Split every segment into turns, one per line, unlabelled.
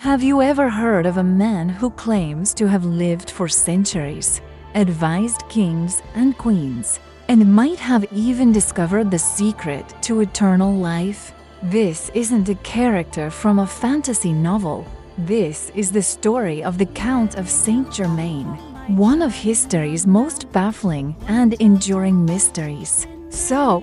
Have you ever heard of a man who claims to have lived for centuries, advised kings and queens, and might have even discovered the secret to eternal life? This isn't a character from a fantasy novel. This is the story of the Count of Saint Germain, one of history's most baffling and enduring mysteries. So,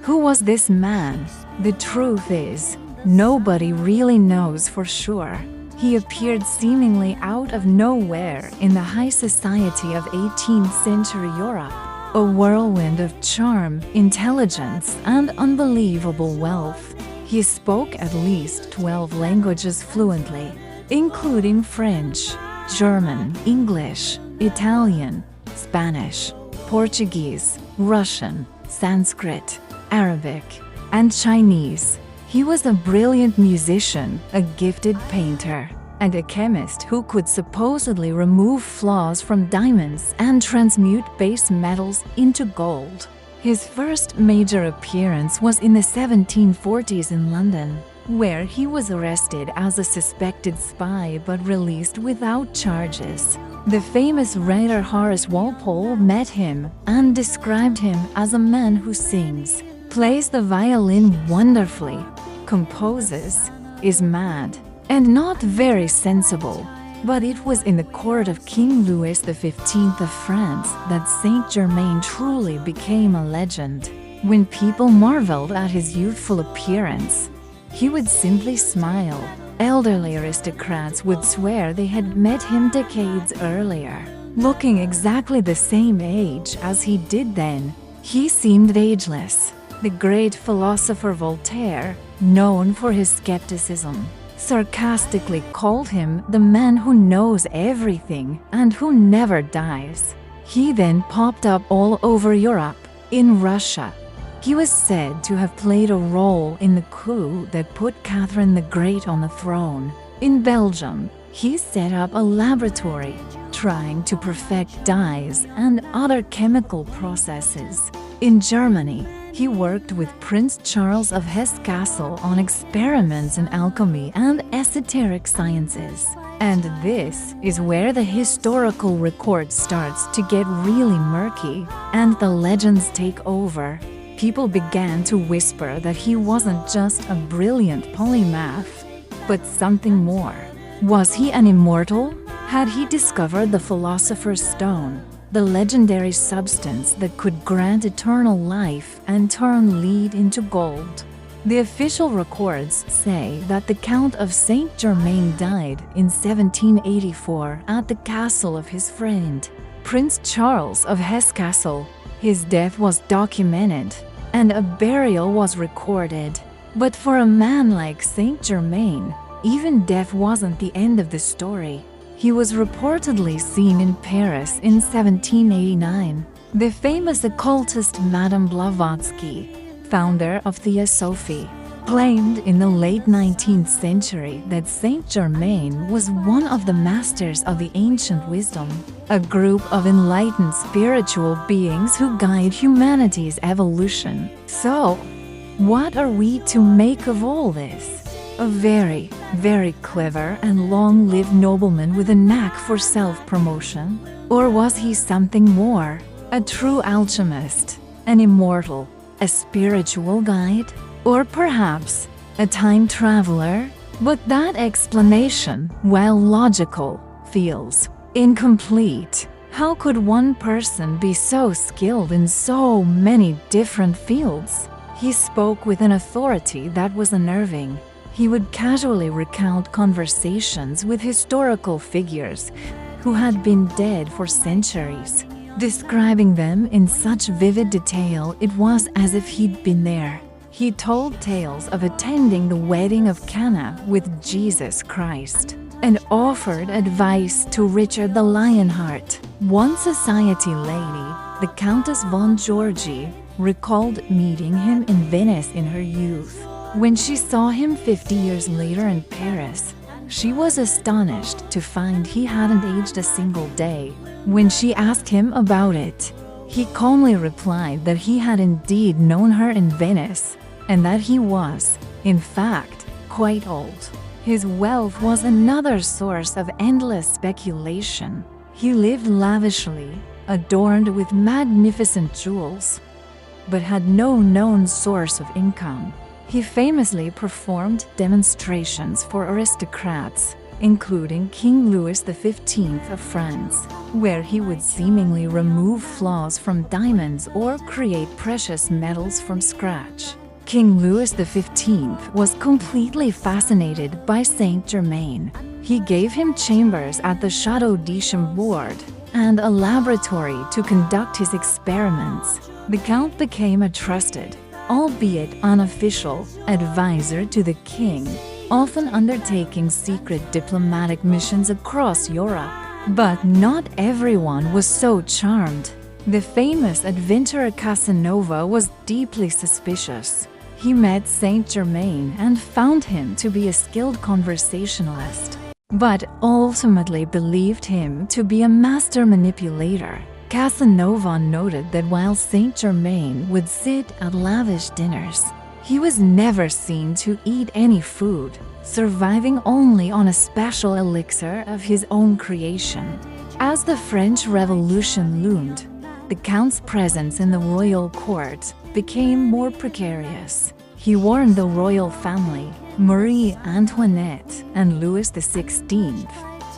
who was this man? The truth is, nobody really knows for sure. He appeared seemingly out of nowhere in the high society of 18th century Europe, a whirlwind of charm, intelligence, and unbelievable wealth. He spoke at least 12 languages fluently, including French, German, English, Italian, Spanish, Portuguese, Russian, Sanskrit, Arabic, and Chinese. He was a brilliant musician, a gifted painter, and a chemist who could supposedly remove flaws from diamonds and transmute base metals into gold. His first major appearance was in the 1740s in London, where he was arrested as a suspected spy but released without charges. The famous writer Horace Walpole met him and described him as a man who sings, plays the violin wonderfully, composes, is mad, and not very sensible. But it was in the court of King Louis XV of France that Saint Germain truly became a legend. When people marveled at his youthful appearance, he would simply smile. Elderly aristocrats would swear they had met him decades earlier, looking exactly the same age as he did then. He seemed ageless. The great philosopher Voltaire, known for his skepticism, sarcastically called him the man who knows everything and who never dies. He then popped up all over Europe. In Russia, he was said to have played a role in the coup that put Catherine the Great on the throne. In Belgium, he set up a laboratory, trying to perfect dyes and other chemical processes. In Germany, he worked with Prince Charles of Hesse-Kassel on experiments in alchemy and esoteric sciences. And this is where the historical record starts to get really murky, and the legends take over. People began to whisper that he wasn't just a brilliant polymath, but something more. Was he an immortal? Had he discovered the Philosopher's Stone, the legendary substance that could grant eternal life and turn lead into gold? The official records say that the Count of Saint Germain died in 1784 at the castle of his friend, Prince Charles of Hesse-Kassel. His death was documented, and a burial was recorded. But for a man like Saint Germain, even death wasn't the end of the story. He was reportedly seen in Paris in 1789. The famous occultist Madame Blavatsky, founder of Theosophy, claimed in the late 19th century that Saint Germain was one of the masters of the ancient wisdom, a group of enlightened spiritual beings who guide humanity's evolution. So, what are we to make of all this? A very, very clever and long-lived nobleman with a knack for self-promotion? Or was he something more? A true alchemist, an immortal, a spiritual guide? Or perhaps a time traveler? But that explanation, while logical, feels incomplete. How could one person be so skilled in so many different fields? He spoke with an authority that was unnerving. He would casually recount conversations with historical figures who had been dead for centuries, describing them in such vivid detail it was as if he'd been there. He told tales of attending the wedding of Cana with Jesus Christ, and offered advice to Richard the Lionheart. One society lady, the Countess von Georgi, recalled meeting him in Venice in her youth. When she saw him 50 years later in Paris, she was astonished to find he hadn't aged a single day. When she asked him about it, he calmly replied that he had indeed known her in Venice, and that he was, in fact, quite old. His wealth was another source of endless speculation. He lived lavishly, adorned with magnificent jewels, but had no known source of income. He famously performed demonstrations for aristocrats, including King Louis XV of France, where he would seemingly remove flaws from diamonds or create precious metals from scratch. King Louis XV was completely fascinated by Saint Germain. He gave him chambers at the Château de Chambord and a laboratory to conduct his experiments. The Count became a trusted, albeit unofficial, advisor to the king, often undertaking secret diplomatic missions across Europe. But not everyone was so charmed. The famous adventurer Casanova was deeply suspicious. He met Saint Germain and found him to be a skilled conversationalist, but ultimately believed him to be a master manipulator. Casanova noted that while Saint Germain would sit at lavish dinners, he was never seen to eat any food, surviving only on a special elixir of his own creation. As the French Revolution loomed, the Count's presence in the royal court became more precarious. He warned the royal family, Marie Antoinette and Louis XVI,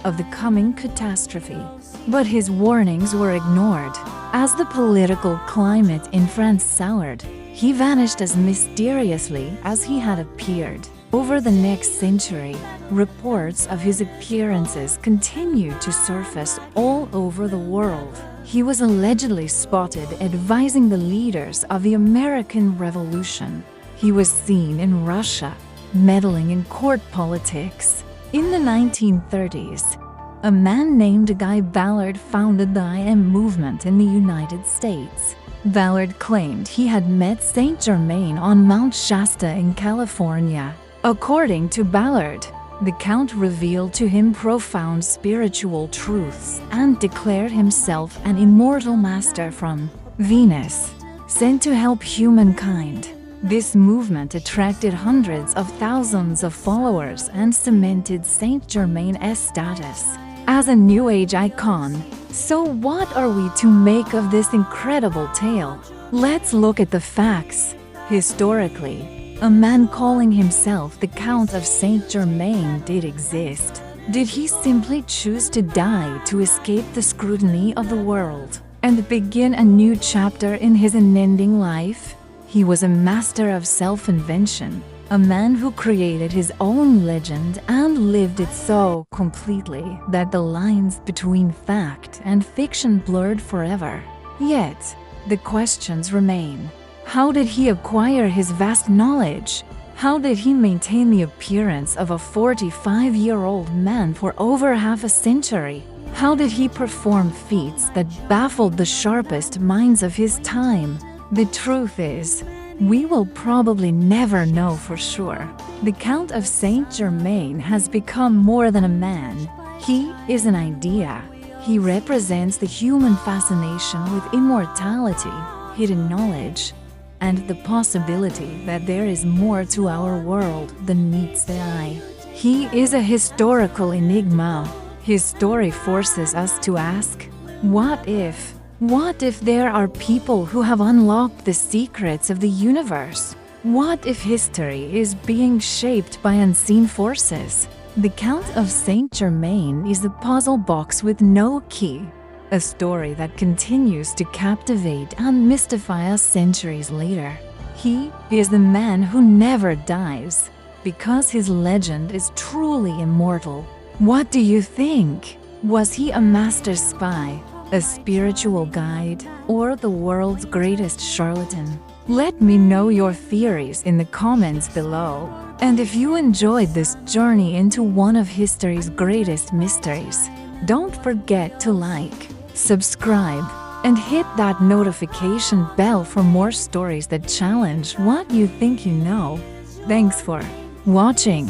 of the coming catastrophe. But his warnings were ignored. As the political climate in France soured, he vanished as mysteriously as he had appeared. Over the next century, reports of his appearances continued to surface all over the world. He was allegedly spotted advising the leaders of the American Revolution. He was seen in Russia, meddling in court politics. In the 1930s, a man named Guy Ballard founded the I Am movement in the United States. Ballard claimed he had met Saint Germain on Mount Shasta in California. According to Ballard, the Count revealed to him profound spiritual truths and declared himself an immortal master from Venus, sent to help humankind. This movement attracted hundreds of thousands of followers and cemented Saint Germain's status as a New Age icon. So what are we to make of this incredible tale? Let's look at the facts. Historically, a man calling himself the Count of Saint Germain did exist. Did he simply choose to die to escape the scrutiny of the world and begin a new chapter in his unending life? He was a master of self-invention, a man who created his own legend and lived it so completely that the lines between fact and fiction blurred forever. Yet, the questions remain. How did he acquire his vast knowledge? How did he maintain the appearance of a 45-year-old man for over half a century? How did he perform feats that baffled the sharpest minds of his time? The truth is, we will probably never know for sure. The Count of Saint Germain has become more than a man. He is an idea. He represents the human fascination with immortality, hidden knowledge, and the possibility that there is more to our world than meets the eye. He is a historical enigma. His story forces us to ask, what if? What if there are people who have unlocked the secrets of the universe? What if history is being shaped by unseen forces? The Count of Saint Germain is a puzzle box with no key, a story that continues to captivate and mystify us centuries later. He is the man who never dies, because his legend is truly immortal. What do you think? Was he a master spy, a spiritual guide, or the world's greatest charlatan? Let me know your theories in the comments below. And if you enjoyed this journey into one of history's greatest mysteries, don't forget to like, subscribe, and hit that notification bell for more stories that challenge what you think you know. Thanks for watching.